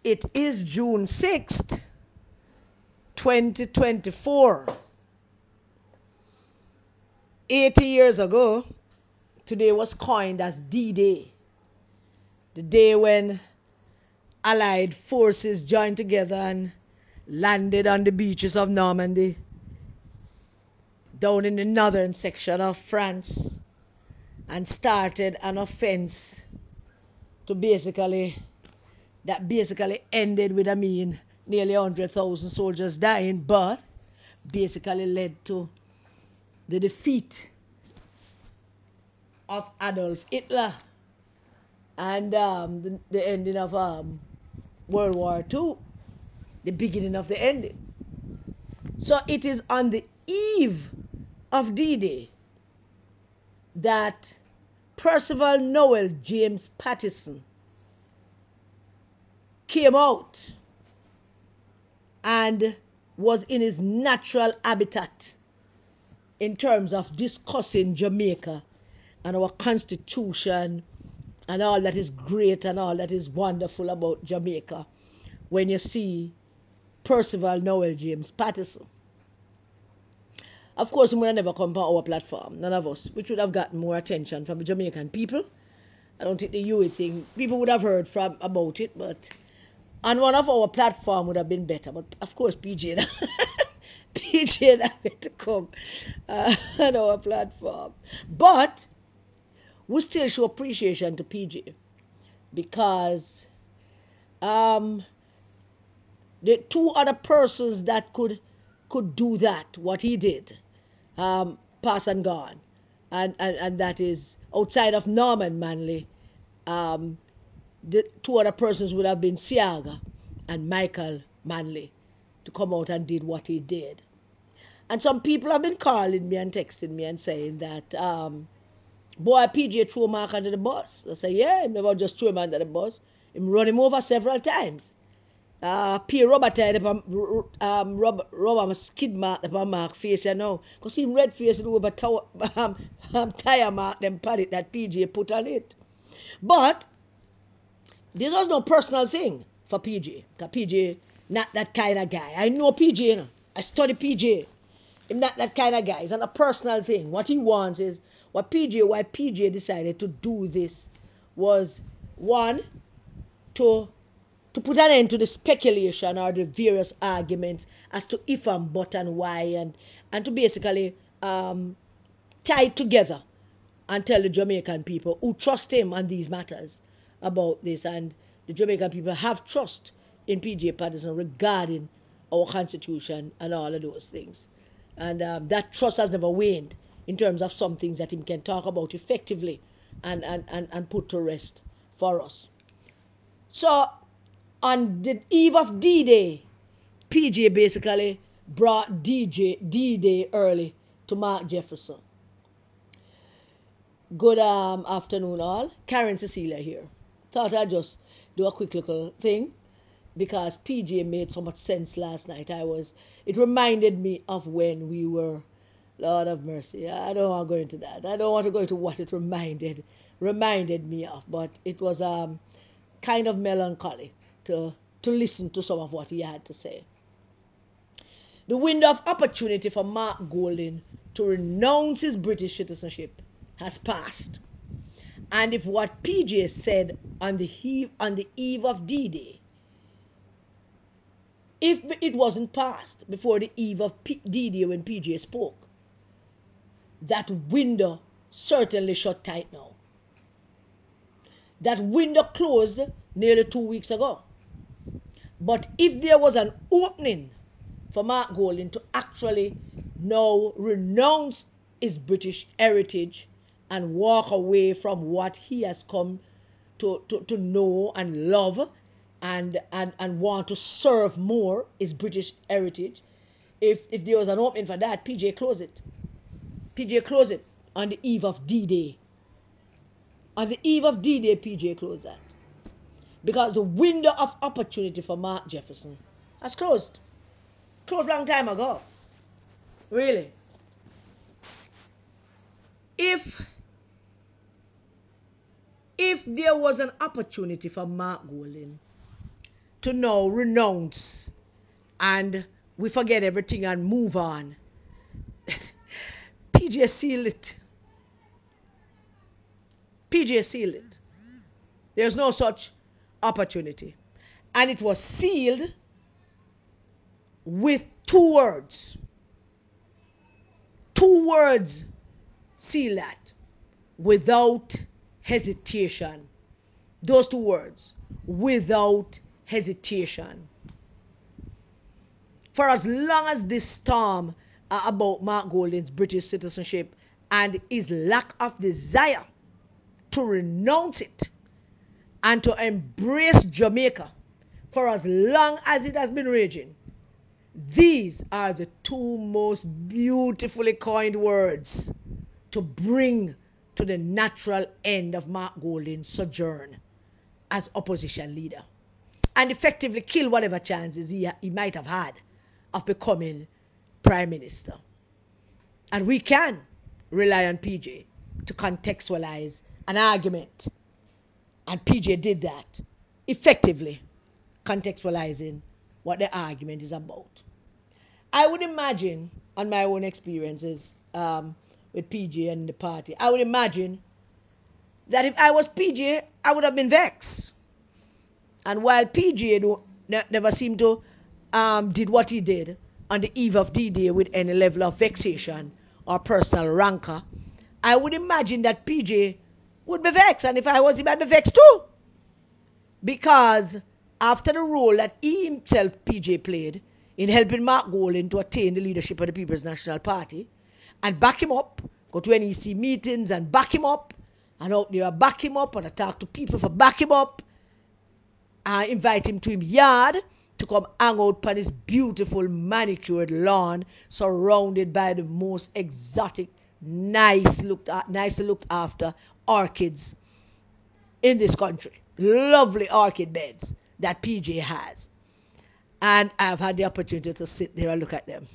It is June 6th, 2024. 80 years ago, today was coined as D-Day, the day when Allied forces joined together and landed on the beaches of Normandy, down in the northern section of France, and started an offense that basically ended with, nearly 100,000 soldiers dying, but basically led to the defeat of Adolf Hitler and the ending of World War II, the beginning of the ending. So it is on the eve of D-Day that Percival Noel James Patterson came out and was in his natural habitat in terms of discussing Jamaica and our constitution and all that is great and all that is wonderful about Jamaica when you see Percival Noel James Patterson. Of course, he would have never come on our platform, none of us, which would have gotten more attention from the Jamaican people. I don't think the UA thing, people would have heard about it, but on one of our platform would have been better. But of course, PJ had to come on our platform. But we still show appreciation to PJ because the two other persons that could do that, what he did, pass and gone. And that is outside of Norman Manley. The two other persons would have been Siaga and Michael Manley to come out and did what he did. And some people have been calling me and texting me and saying that, boy, PJ threw Mark under the bus. I say, yeah, he never just threw him under the bus. He run him over several times. P. Robert tied up rubber skid mark upon Mark face, you know, because he red face over tire mark them padded that PJ put on it. But this was no personal thing for PJ, because PJ not that kind of guy. I know PJ, you know. I study PJ. He's not that kind of guy. It's not a personal thing. What he wants is why PJ decided to do this was, one, to put an end to the speculation or the various arguments as to if and but and why, and to basically tie it together and tell the Jamaican people who trust him on these matters about this, and the Jamaican people have trust in PJ Patterson regarding our constitution and all of those things, and that trust has never waned in terms of some things that he can talk about effectively and put to rest for us. So on the eve of D-Day, PJ basically brought D-Day early to Mark Jefferson. Good afternoon all. Karen Cecilia here. Thought I'd just do a quick little thing because PJ made so much sense last night. It reminded me of when we were, Lord of mercy, I don't want to go into that. I don't want to go into what it reminded me of, but it was kind of melancholy to listen to some of what he had to say. The window of opportunity for Mark Golding to renounce his British citizenship has passed. And if what PJ said on the eve of D-Day, if it wasn't passed before the eve of D-Day when PJ spoke, that window certainly shut tight now. That window closed nearly 2 weeks ago. But if there was an opening for Mark Golding to actually now renounce his British heritage and walk away from what he has come to know and love and want to serve more his British heritage, if there was an opening for that, PJ closed it. PJ closed it on the eve of D-Day. On the eve of D-Day, PJ closed that. Because the window of opportunity for Mark Jefferson has closed. Closed long time ago. Really. If there was an opportunity for Mark Golding to now renounce and we forget everything and move on. PJ sealed it. PJ sealed it. There's no such opportunity. And it was sealed with two words. Two words seal that. Without hesitation. Those two words. Without hesitation. For as long as this storm about Mark Golding's British citizenship and his lack of desire to renounce it and to embrace Jamaica, for as long as it has been raging, these are the two most beautifully coined words to bring to the natural end of Mark Golding's sojourn as opposition leader and effectively kill whatever chances he might have had of becoming Prime Minister. And we can rely on PJ to contextualize an argument. And PJ did that, effectively contextualizing what the argument is about. I would imagine, on my own experiences with PJ and the party, I would imagine that if I was PJ, I would have been vexed. And while PJ never seemed to did what he did on the eve of D-Day with any level of vexation or personal rancor, I would imagine that PJ would be vexed. And if I was him, I'd be vexed too. Because after the role that he himself, PJ, played in helping Mark Golding to attain the leadership of the People's National Party and back him up, go to NEC meetings and back him up, and out there back him up and talk to people for back him up, invite him to his yard to come hang out on his beautiful manicured lawn surrounded by the most exotic, nicely looked after orchids in this country. Lovely orchid beds that PJ has. And I've had the opportunity to sit there and look at them.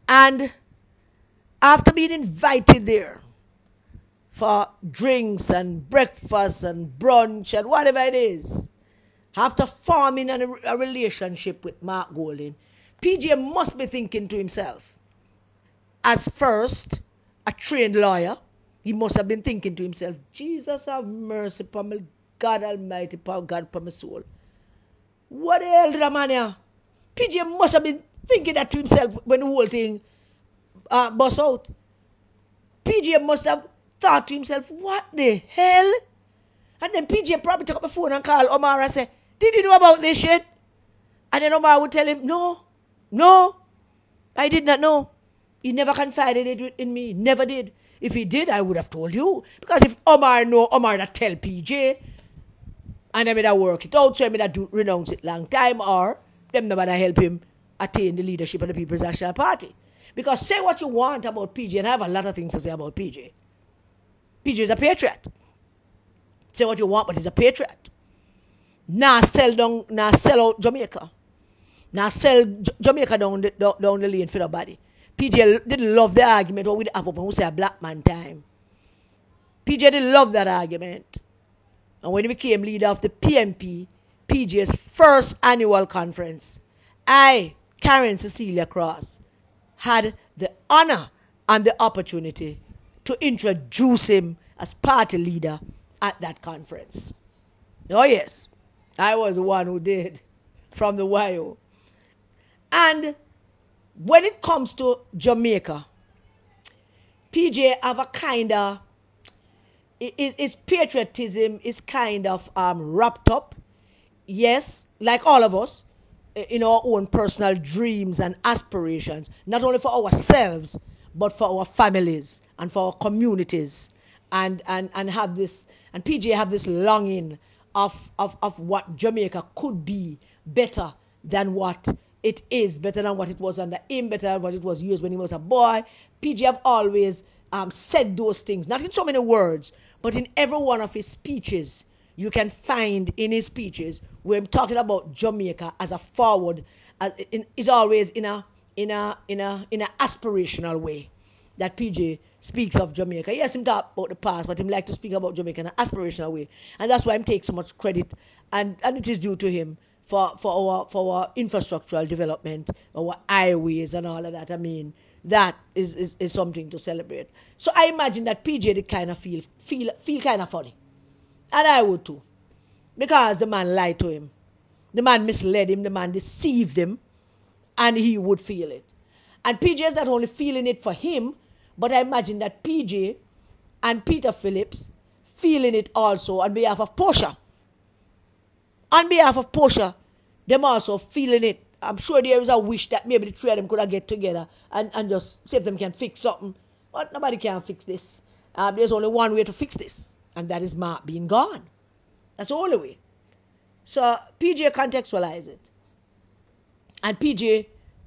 And after being invited there for drinks and breakfast and brunch and whatever it is, after forming a relationship with Mark Golding, PJ must be thinking to himself, as first a trained lawyer, he must have been thinking to himself, Jesus have mercy upon me, God Almighty, God upon my soul. What the hell did that man here? PJ must have been thinking that to himself when the whole thing bust out. PJ must have thought to himself, what the hell? And then PJ probably took up the phone and called Omar and said, did you know about this shit? And then Omar would tell him, no, I did not know. He never confided it in me, never did. If he did, I would have told you. Because if Omar know, Omar that tell PJ, and them that work it out, so them that do renounce it long time, or them that help him attain the leadership of the People's National Party. Because say what you want about PJ, and I have a lot of things to say about PJ. PJ is a patriot. Say what you want, but he's a patriot. Now sell out Jamaica. Now sell Jamaica down the lane for nobody. PJ didn't love the argument what we have up when we say a black man time. PJ didn't love that argument. And when he became leader of the PMP, PJ's first annual conference, I, Karen Cecilia Cross, had the honor and the opportunity to introduce him as party leader at that conference. Oh yes, I was the one who did from the YO. And when it comes to Jamaica, PJ have a kind of, his patriotism is kind of wrapped up, yes, like all of us, in our own personal dreams and aspirations, not only for ourselves, but for our families and for our communities, and have this, and PJ have this longing of what Jamaica could be better than what it is, better than what it was under him, better than what it was used when he was a boy. PJ have always said those things, not in so many words, but in every one of his speeches. You can find in his speeches where I'm talking about Jamaica as a forward, is always in a aspirational way that PJ speaks of Jamaica. Yes, him talk about the past, but him like to speak about Jamaica in an aspirational way, and that's why him take so much credit, and it is due to him for our infrastructural development, our highways and all of that. I mean, that is something to celebrate. So I imagine that PJ did kind of feel kind of funny, and I would too, because the man lied to him, the man misled him, the man deceived him, and he would feel it. And PJ is not only feeling it for him, but I imagine that PJ and Peter Phillips feeling it also on behalf of Portia. On behalf of Portia, them also feeling it. I'm sure there is a wish that maybe the three of them could have get together and just see if them can fix something. But nobody can fix this. There's only one way to fix this, and that is Mark being gone. That's the only way. So PJ contextualized it. And PJ,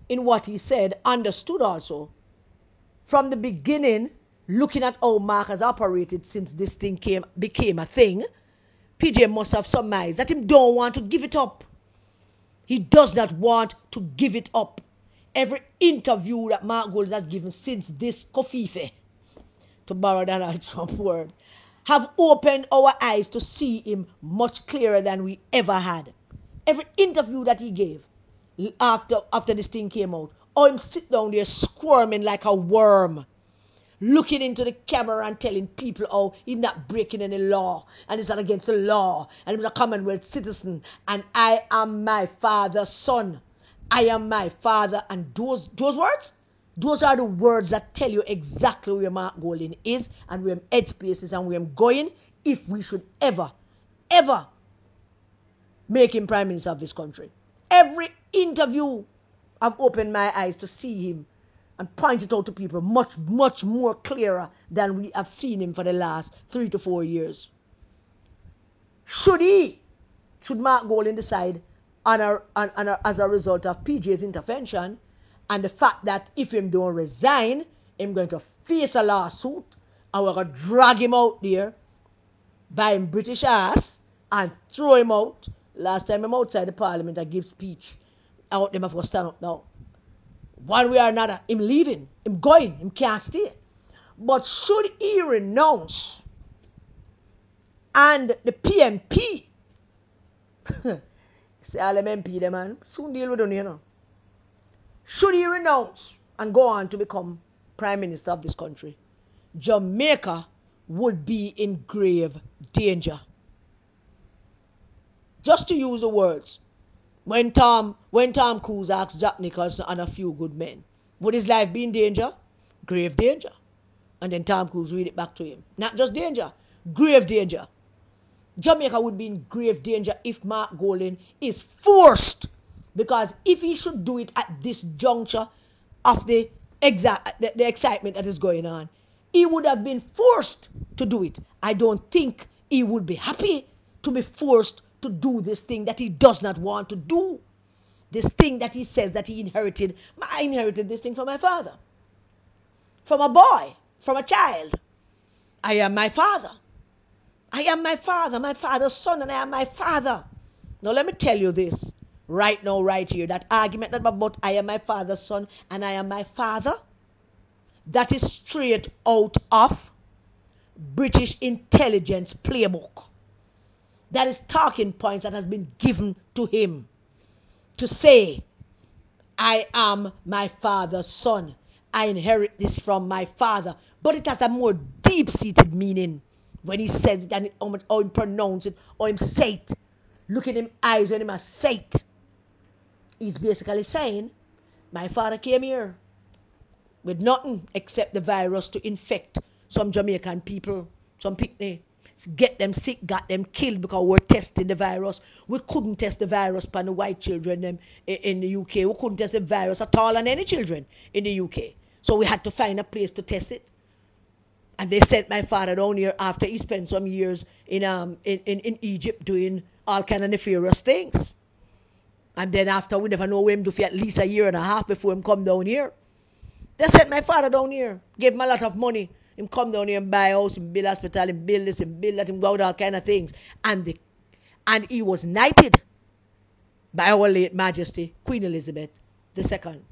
in what he said, understood also from the beginning, looking at how Mark has operated since this thing became a thing. PJ must have surmised that him don't want to give it up. He does not want to give it up. Every interview that Mark Gold has given since this kofife, to borrow Donald Trump word, have opened our eyes to see him much clearer than we ever had. Every interview that he gave after this thing came out, or him sit down there squirming like a worm, looking into the camera and telling people how he's not breaking any law and he's not against the law and he's a Commonwealth citizen and I am my father's son. I am my father. And those words, those are the words that tell you exactly where Mark Golding is and where headspace is and where I'm going if we should ever make him Prime Minister of this country. Every interview I've opened my eyes to see him and point it out to people much more clearer than we have seen him for the last 3 to 4 years. Should Mark Golding decide as a result of PJ's intervention and the fact that if him don't resign, him going to face a lawsuit and we're going to drag him out there by him British ass and throw him out. Last time I'm outside the parliament, I give speech. I want them to stand up now. One way or another, him leaving, him going, him can't stay. But should he renounce and the PMP, say all them MP, them man, soon deal with them, you know. Should he renounce and go on to become Prime Minister of this country, Jamaica would be in grave danger. Just to use the words, when Tom Cruise asked Jack Nicholson and a few good men, would his life be in danger? Grave danger. And then Tom Cruise read it back to him. Not just danger, grave danger. Jamaica would be in grave danger if Mark Golding is forced. Because if he should do it at this juncture of the excitement that is going on, he would have been forced to do it. I don't think he would be happy to be forced to do this thing that he does not want to do. This thing that he says that he inherited. I inherited this thing from my father. From a boy. From a child. I am my father. I am my father. My father's son and I am my father. Now let me tell you this. Right now, right here. That argument about I am my father's son and I am my father. That is straight out of British intelligence playbook. That is talking points that has been given to him to say, I am my father's son. I inherit this from my father. But it has a more deep-seated meaning when he says it and or him pronounce it or him say it. Look at him eyes when him say it. He's basically saying, my father came here with nothing except the virus to infect some Jamaican people, some picnic. Get them sick, got them killed because we're testing the virus. We couldn't test the virus upon the white children in the UK. We couldn't test the virus at all on any children in the UK. So we had to find a place to test it. And they sent my father down here after he spent some years in Egypt doing all kind of nefarious things. And then after, we never know where him do for at least a year and a half before him come down here. They sent my father down here, gave him a lot of money. Him come down here and buy a house, him build hospital, him build this, him build that, him go out all kind of things. And he was knighted by our late Majesty, Queen Elizabeth II.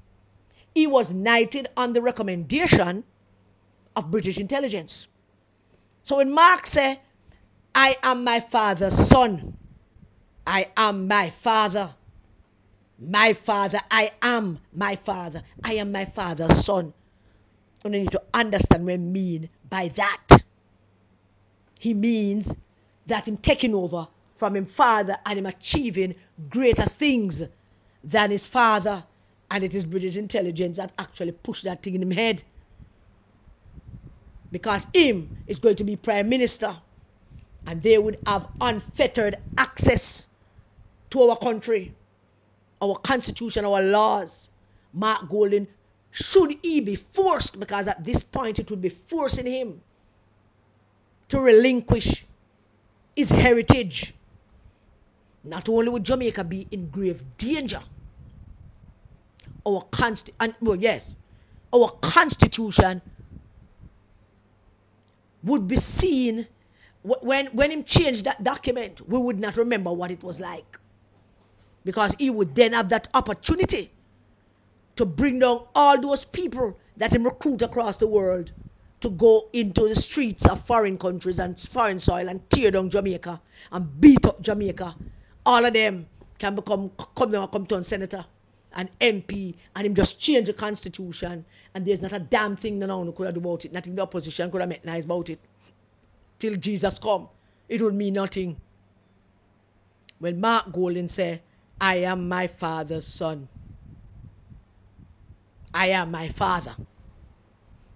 He was knighted on the recommendation of British intelligence. So when Mark say, I am my father's son, I am my Father. My Father, I am my Father. I am my Father's son. And you need to understand what I mean by that. He means that him taking over from him father and him achieving greater things than his father. And it is British intelligence that actually pushed that thing in his head. Because him is going to be prime minister. And they would have unfettered access to our country, our constitution, our laws. Mark Golding, should he be forced, because at this point it would be forcing him to relinquish his heritage, not only would Jamaica be in grave danger, our constitution would be seen. When him changed that document, we would not remember what it was like, because he would then have that opportunity to bring down all those people that him recruit across the world to go into the streets of foreign countries and foreign soil and tear down Jamaica and beat up Jamaica. All of them can come to a senator and MP, and him just change the constitution, and there's not a damn thing no one could have do about it. Not even the opposition could have made nice about it. Till Jesus come, it would mean nothing. When Mark Golding say, I am my Father's son, I am my Father,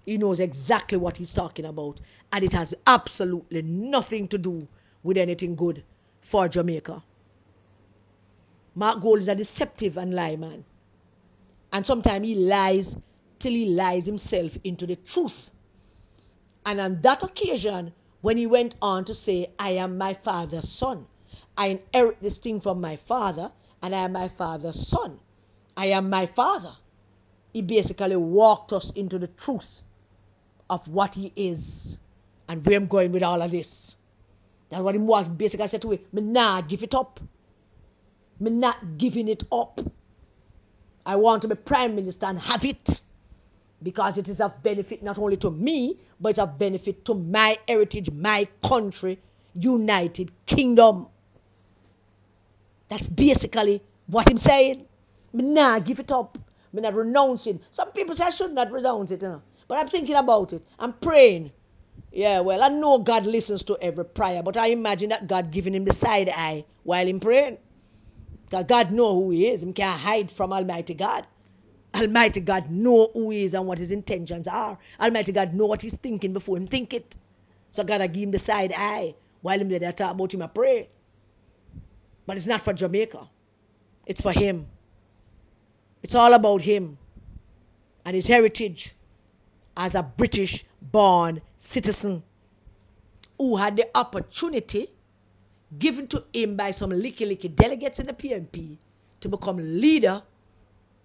he knows exactly what he's talking about, and it has absolutely nothing to do with anything good for Jamaica. Mark Gold is a deceptive and lie man, and sometimes he lies till he lies himself into the truth. And on that occasion, when he went on to say, I am my Father's son, I inherit this thing from my father, and I am my Father's son, I am my Father, he basically walked us into the truth of what he is and where I'm going with all of this. That's what he basically said to me. Me nah give it up. Me not giving it up. I want to be prime minister and have it, because it is of benefit not only to me, but it's of benefit to my heritage, my country, United Kingdom. That's basically what I'm saying. Me nah give it up. Me not renouncing. Some people say I should not renounce it, but I'm thinking about it. I'm praying. Yeah, well, I know God listens to every prayer, but I imagine that God giving him the side eye while he's praying. Because God knows who he is. He can't hide from Almighty God. Almighty God knows who he is and what his intentions are. Almighty God knows what he's thinking before him think it. So God will give him the side eye while him there talk about him and pray. But it's not for Jamaica. It's for him. It's all about him and his heritage as a British born citizen who had the opportunity given to him by some licky delegates in the PNP to become leader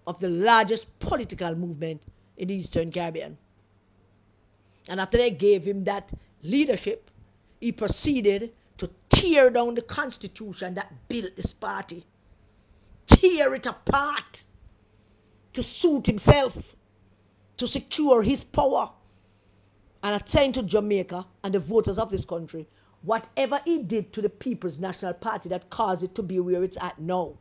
of the largest political movement in the Eastern Caribbean. And after they gave him that leadership, he proceeded to tear down the constitution that built this party, tear it apart to suit himself, to secure his power, and attain to Jamaica and the voters of this country whatever he did to the People's National Party that caused it to be where it's at now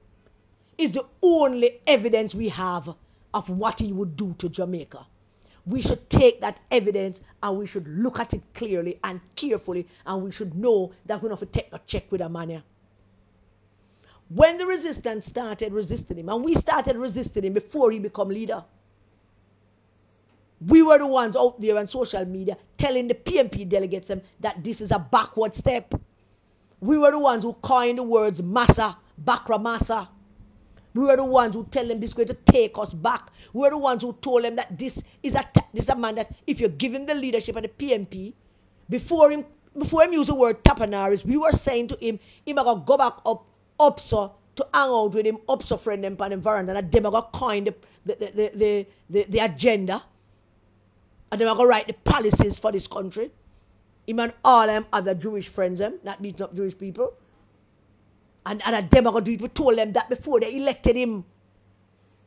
is the only evidence we have of what he would do to Jamaica. We should take that evidence and we should look at it clearly and carefully, and we should know that we don't have to take a check with a man here. When the resistance started resisting him, and we started resisting him before he became leader, we were the ones out there on social media telling the PNP delegates that this is a backward step. We were the ones who coined the words massa, bakra massa. We were the ones who tell them this is going to take us back. We were the ones who told them that this is a man that if you give him the leadership of the PNP, before him use the word tapanaris, we were saying to him, he might go back up so to hang out with him, up so friend them on the veranda, and them are going to coin the agenda. And they are going to write the policies for this country. Him and all them other Jewish friends, not beating up Jewish people. And them are going to do it. We told them that before they elected him.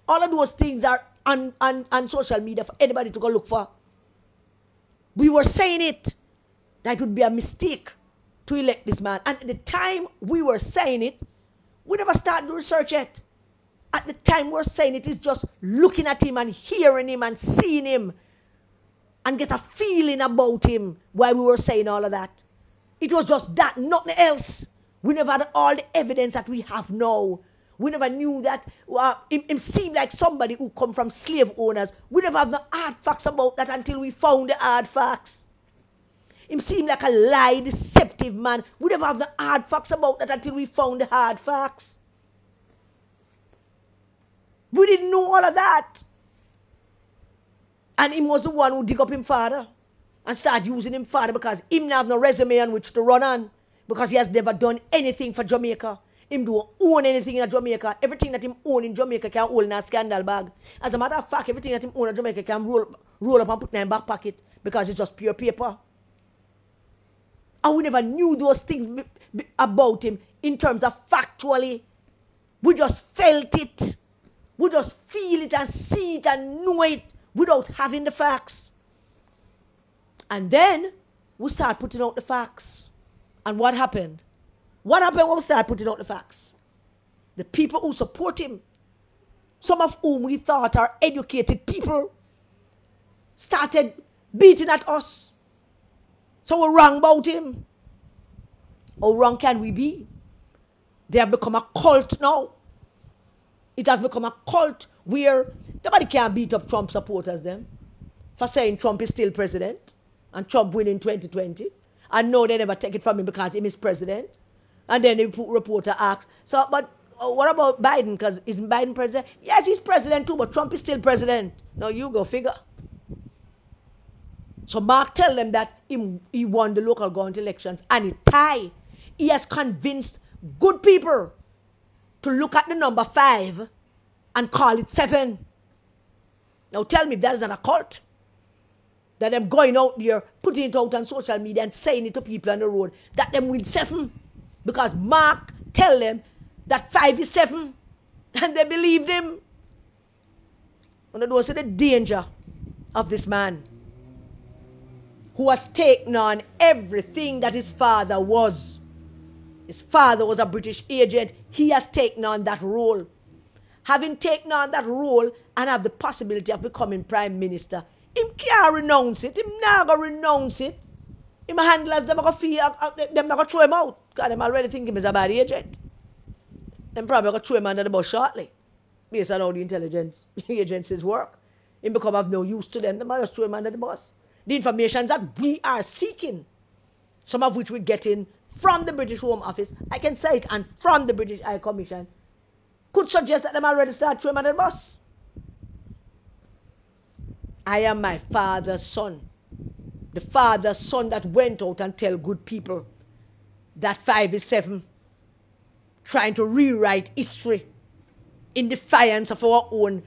All of those things are on social media for anybody to go look for. We were saying it, that it would be a mistake to elect this man. And at the time we were saying it, We never start the research yet. At the time we're saying it is just looking at him and hearing him and seeing him and get a feeling about him while we were saying all of that. It was just that, nothing else. We never had all the evidence that we have now. We never knew that him seemed like somebody who come from slave owners. We never have the hard facts about that until we found the hard facts. Him seemed like a lie, deceptive man. We never have the hard facts about that until we found the hard facts. We didn't know all of that. And him was the one who dig up him father and start using him father because him not have no resume on which to run on because he has never done anything for Jamaica. Him don't own anything in Jamaica. Everything that him own in Jamaica can hold in a scandal bag. As a matter of fact, everything that him own in Jamaica can roll up and put in a back pocket because it's just pure paper. And we never knew those things about him in terms of factually. We just felt it. We just feel it and see it and know it without having the facts. And then we start putting out the facts. And what happened? What happened when we start putting out the facts? The people who support him, some of whom we thought are educated people, started beating at us. So we're wrong about him. How wrong can we be? They have become a cult now. It has become a cult where nobody can beat up Trump supporters them for saying Trump is still president and Trump win in 2020. And no, they never take it from him because he is president. And then the reporter asks, so, but what about Biden? Because isn't Biden president? Yes, he's president too, but Trump is still president. Now you go figure. So Mark tell them that he won the local government elections and he tie. He has convinced good people to look at the number 5 and call it 7. Now tell me if that is not a cult. That them going out there, putting it out on social media and saying it to people on the road, that them win 7. Because Mark tell them that 5 is 7. And they believed him. And that was the danger of this man, who has taken on everything that his father was. His father was a British agent. He has taken on that role. Having taken on that role and have the possibility of becoming prime minister, him can't renounce it. Him not going to renounce it. Him handlers, them not going to throw him out. Because them already think him is a bad agent. Them probably going to throw him under the bus shortly. Based on how the intelligence agencies work. Him become of no use to them. They might just throw him under the bus. The information that we are seeking, some of which we're getting from the British Home Office, I can say it, and from the British High Commission, could suggest that them already start throwing him under the bus. I am my father's son. The father's son that went out and tell good people that 5 is 7. Trying to rewrite history in defiance of our own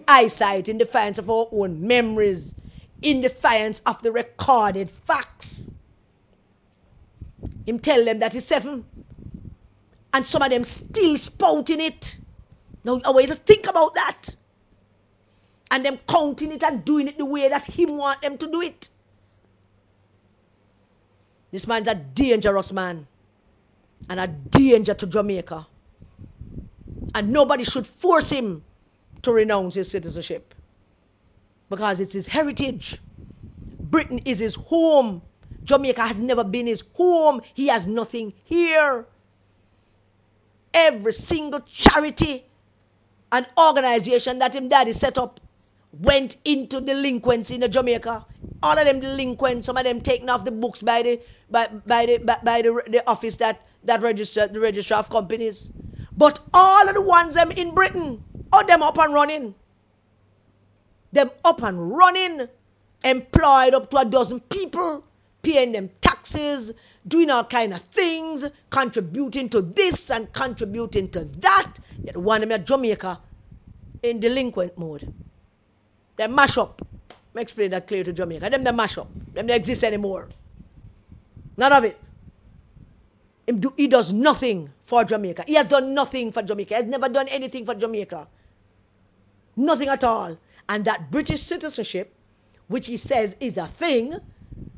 eyesight, in defiance of our own memories, in defiance of the recorded facts. Him tell them that it's 7. And some of them still spouting it. Now I want you to think about that. And them counting it and doing it the way that him want them to do it. This man's a dangerous man. And a danger to Jamaica. And nobody should force him to renounce his citizenship. Because it's his heritage. Britain is his home. Jamaica has never been his home. He has nothing here. Every single charity and organization that him daddy set up went into delinquency in Jamaica. All of them delinquent. Some of them taken off the books by the office that registered the registrar of companies. But all of the ones them in Britain, all them up and running. Them up and running, employed up to a dozen people, paying them taxes, doing all kind of things, contributing to this and contributing to that. Yet one of them at Jamaica in delinquent mode. They mash up. Let me explain that clear to Jamaica. Them they mash up. Them they exist anymore. None of it. He does nothing for Jamaica. He has done nothing for Jamaica. He has never done anything for Jamaica. Nothing at all. And that British citizenship, which he says is a thing,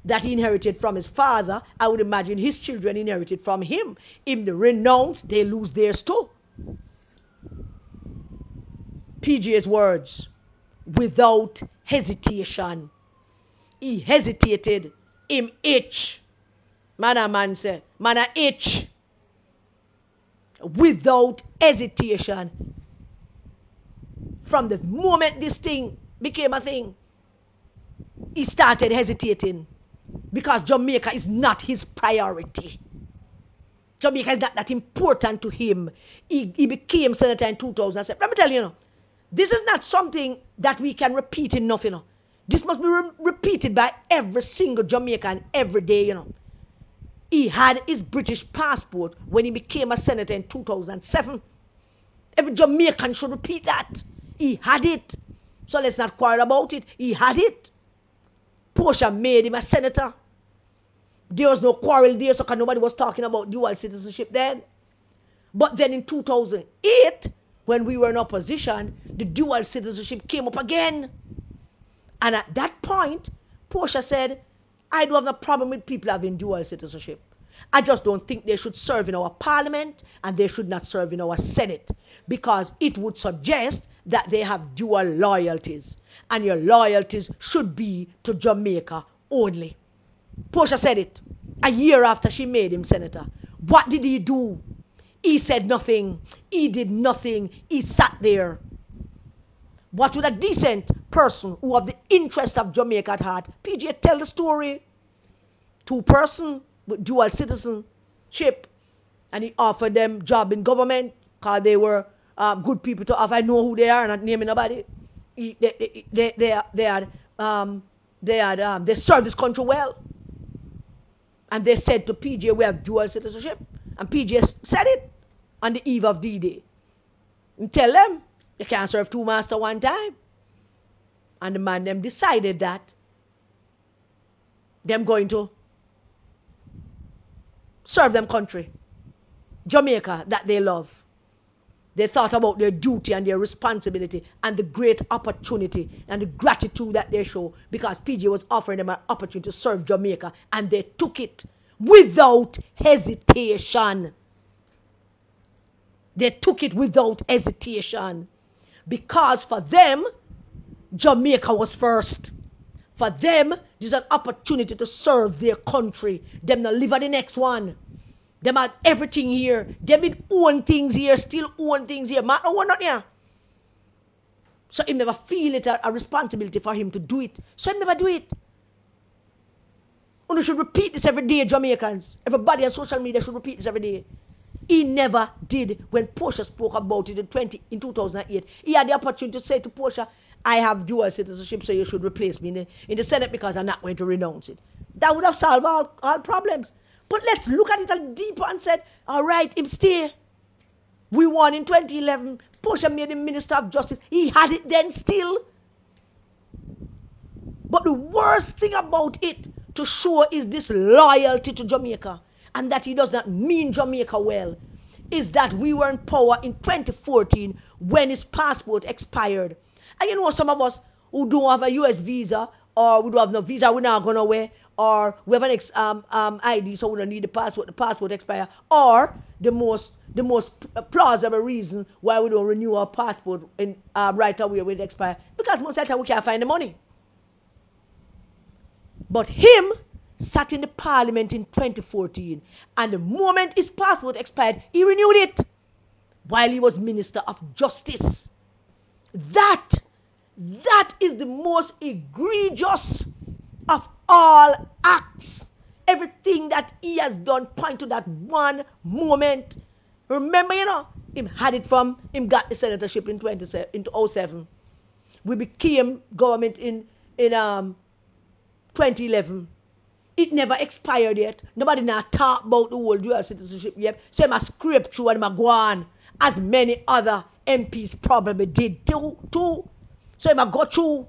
that he inherited from his father, I would imagine his children inherited from him. If they renounce, they lose theirs too. PJ's words, without hesitation. He hesitated. Him itch. Man say, man a itch. Without hesitation. From the moment this thing became a thing, he started hesitating. Because Jamaica is not his priority. Jamaica is not that important to him. He became senator in 2007. Let me tell you, this is not something that we can repeat enough, This must be repeated by every single Jamaican every day, He had his British passport when he became a senator in 2007. Every Jamaican should repeat that. He had it. So let's not quarrel about it. He had it. Portia made him a senator. There was no quarrel there, so nobody was talking about dual citizenship then. But then in 2008, when we were in opposition, the dual citizenship came up again. And at that point, Portia said, I don't have a problem with people having dual citizenship. I just don't think they should serve in our parliament and they should not serve in our Senate, because it would suggest that they have dual loyalties. And your loyalties should be to Jamaica only. Portia said it a year after she made him senator. What did he do? He said nothing. He did nothing. He sat there. What would a decent person who have the interest of Jamaica at heart, PJ, tell the story? Two-person with dual citizenship, and he offered them job in government because they were good people to offer. I know who they are, not naming nobody. They served this country well. And they said to PJ, we have dual citizenship. And PJ said it on the eve of D-Day. And tell them, you can't serve two masters one time. And the man them decided that them going to serve them country, Jamaica, that they love. They thought about their duty and their responsibility and the great opportunity and the gratitude that they show, because PJ was offering them an opportunity to serve Jamaica, and they took it without hesitation. They took it without hesitation, because for them, Jamaica was first. For them, there's an opportunity to serve their country. Them not live at the next one. Them had everything here. Them did own things here, still own things here. Man, no one not here. So he never feel it a responsibility for him to do it. So he never do it. And you should repeat this every day, Jamaicans. Everybody on social media should repeat this every day. He never did. When Portia spoke about it in 2008, he had the opportunity to say to Portia, I have dual citizenship, so you should replace me in the Senate because I'm not going to renounce it. That would have solved all problems. But let's look at it a little deeper and said, all right, him stay. We won in 2011. Portia made him Minister of Justice. He had it then still. But the worst thing about it to show is this loyalty to Jamaica, and that he does not mean Jamaica well, is that we were in power in 2014 when his passport expired. And some of us who don't have a US visa, or we don't have no visa, we're not going nowhere, or we have an ID, so we don't need the passport expire, or the most plausible reason why we don't renew our passport in right away when it expire, because most of the time we can't find the money. But him sat in the parliament in 2014, and the moment his passport expired, he renewed it while he was Minister of Justice. That is the most egregious of all acts. Everything that he has done point to that one moment. Remember, him had it from, him got the senatorship in 2007. We became government in 2011. It never expired yet. Nobody now talk about the whole dual citizenship yet. So him a scrape through and him go on, as many other MPs probably did too. So him a go through.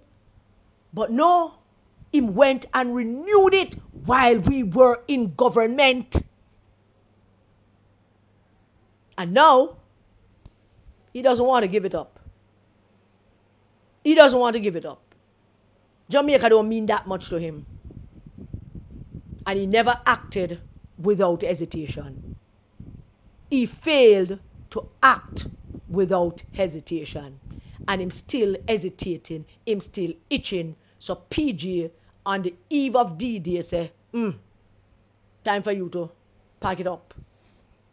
But no, him went and renewed it while we were in government. And now, he doesn't want to give it up. He doesn't want to give it up. Jamaica don't mean that much to him. And he never acted without hesitation. He failed to act without hesitation. And him still hesitating, him still itching. So PG on the eve of D-Day say, time for you to pack it up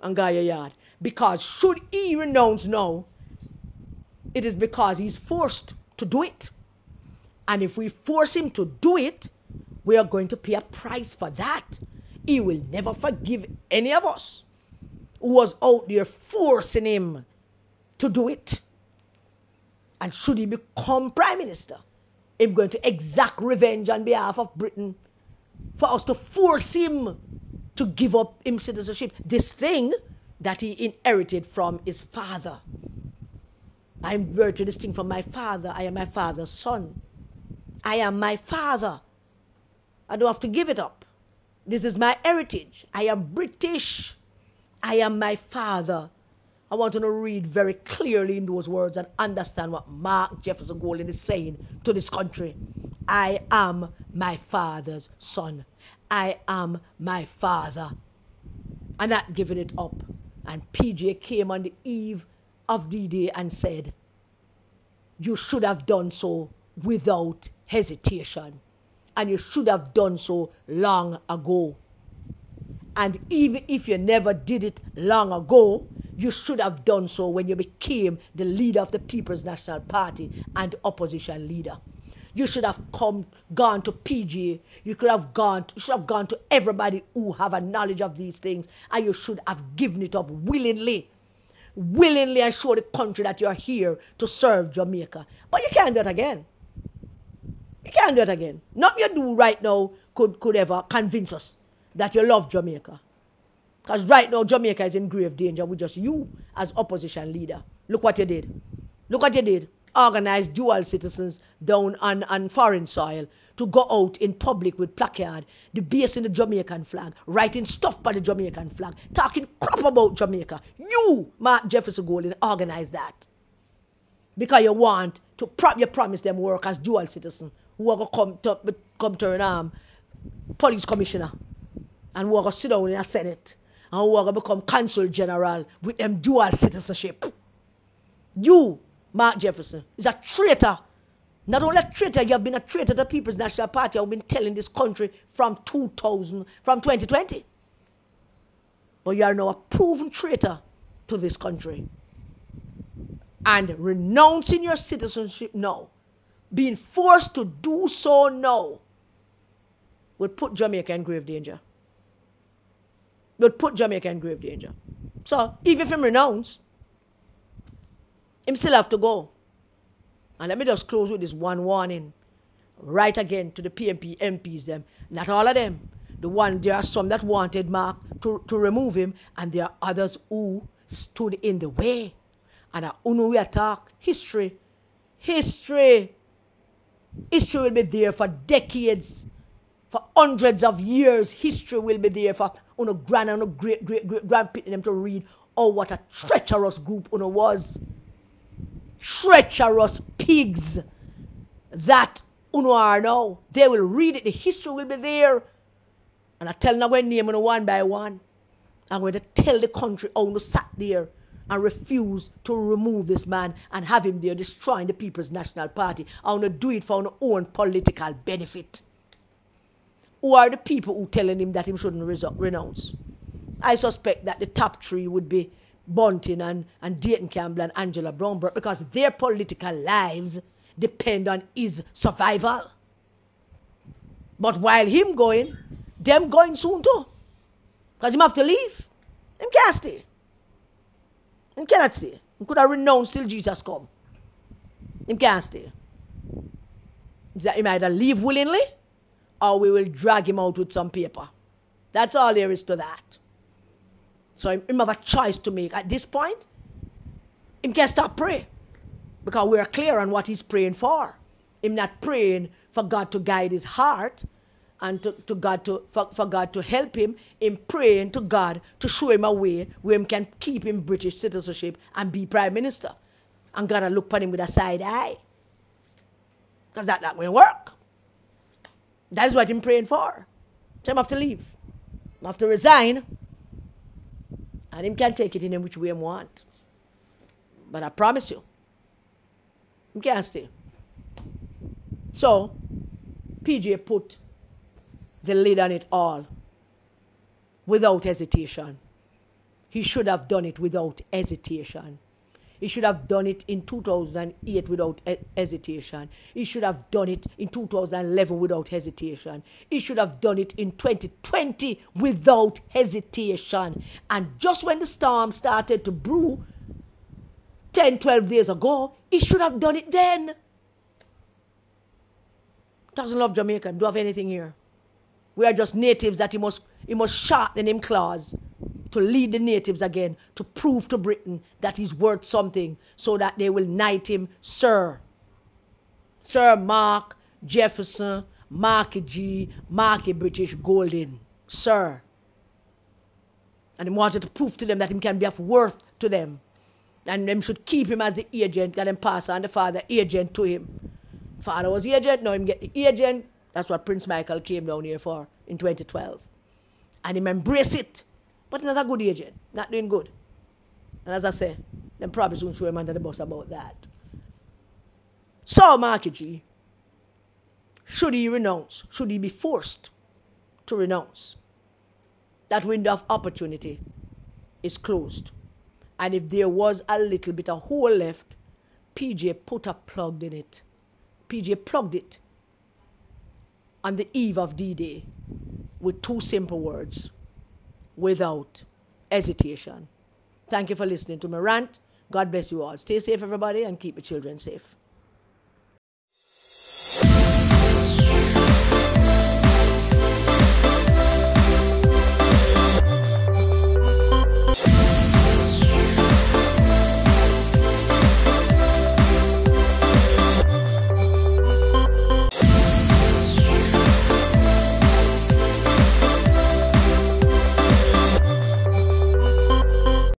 and go your yard. Because should he renounce now, it is because he's forced to do it. And if we force him to do it, we are going to pay a price for that. He will never forgive any of us who was out there forcing him to do it. And should he become Prime Minister, he's going to exact revenge on behalf of Britain for us to force him to give up his citizenship. This thing that he inherited from his father. I am very distinct from my father. I am my father's son. I am my father. I don't have to give it up. This is my heritage. I am British. I am my father. I want you to read very clearly in those words and understand what Mark Jefferson Golden is saying to this country. I am my father's son. I am my father. I'm not giving it up. And PJ came on the eve of D-Day and said, you should have done so without hesitation. And you should have done so long ago. And even if you never did it long ago, you should have done so when you became the leader of the People's National Party and opposition leader. You should have gone to PG. You should have gone to everybody who have a knowledge of these things, and you should have given it up willingly and show the country that you are here to serve Jamaica. But you can't do it again. You can't do it again. Nothing you do right now could ever convince us that you love Jamaica. Because right now Jamaica is in grave danger with just you as opposition leader. Look what you did. Look what you did. Organize dual citizens down on foreign soil to go out in public with placard, debasing the Jamaican flag, writing stuff by the Jamaican flag, talking crap about Jamaica. You, Mark Jefferson Golden, organize that. Because you want to promise them work as dual citizens who are going to come to an police commissioner and who are going to sit down in a Senate and who are going to become consul general with them dual citizenship. You, Mark Jefferson, is a traitor. Not only a traitor, you have been a traitor to the People's National Party. I've been telling this country from 2020. But you are now a proven traitor to this country. And renouncing your citizenship now, being forced to do so now, would put Jamaica in grave danger. Would put Jamaica in grave danger. So, even if him renounce, him still have to go. And let me just close with this one warning. Right again to the PMP MPs them. Not all of them. There are some that wanted Mark to remove him, and there are others who stood in the way. And we attack history. History will be there for decades. For hundreds of years, history will be there for grand and great grandparents them to read. Oh, what a treacherous group was. Treacherous pigs that are now. They will read it. The history will be there. And I tell them I'm going to name them one by one. I'm going to tell the country how sat there and refuse to remove this man and have him there destroying the People's National Party. I want to do it for our own political benefit. Who are the people who telling him that he shouldn't renounce? I suspect that the top three would be Bunting and Dayton Campbell and Angela Brownburg, because their political lives depend on his survival. But while him going, them going soon too. Because him have to leave. Him can't stay. Him cannot stay. He could have renounced till Jesus come. Him can't stay. Is that he either leave willingly or we will drag him out with some paper. That's all there is to that. So him have a choice to make. At this point, him can't stop praying. Because we are clear on what he's praying for. Him not praying for God to guide his heart and for God to help him. Him praying to God to show him a way where him can keep him British citizenship and be Prime Minister. And God will look upon him with a side eye. Because that will work. That is what him praying for. So him have to leave. Him have to resign. And him can take it in which way him want. But I promise you, him can't stay. So, PJ put the lid on it all without hesitation. He should have done it without hesitation. He should have done it in 2008 without hesitation. He should have done it in 2011 without hesitation. He should have done it in 2020 without hesitation. And just when the storm started to brew 10, 12 days ago, he should have done it then. Doesn't love Jamaica. Don't have anything here. We are just natives that he must sharpen him claws to lead the natives again, to prove to Britain that he's worth something, so that they will knight him Sir. Sir Mark Jefferson, Marky G, Marky British Golden. Sir. And he wanted to prove to them that he can be of worth to them. And them should keep him as the agent, and then pass on the father agent to him. Father was the agent, now him get the agent. That's what Prince Michael came down here for in 2012. And him embrace it. But not a good agent. Not doing good. And as I say, them probably soon throw him under the bus about that. So, Marky G, should he renounce? Should he be forced to renounce? That window of opportunity is closed. And if there was a little bit of hole left, PJ put a plug in it. PJ plugged it on the eve of D-Day with two simple words: without hesitation. Thank you for listening to my rant. God bless you all. Stay safe, everybody, and keep your children safe.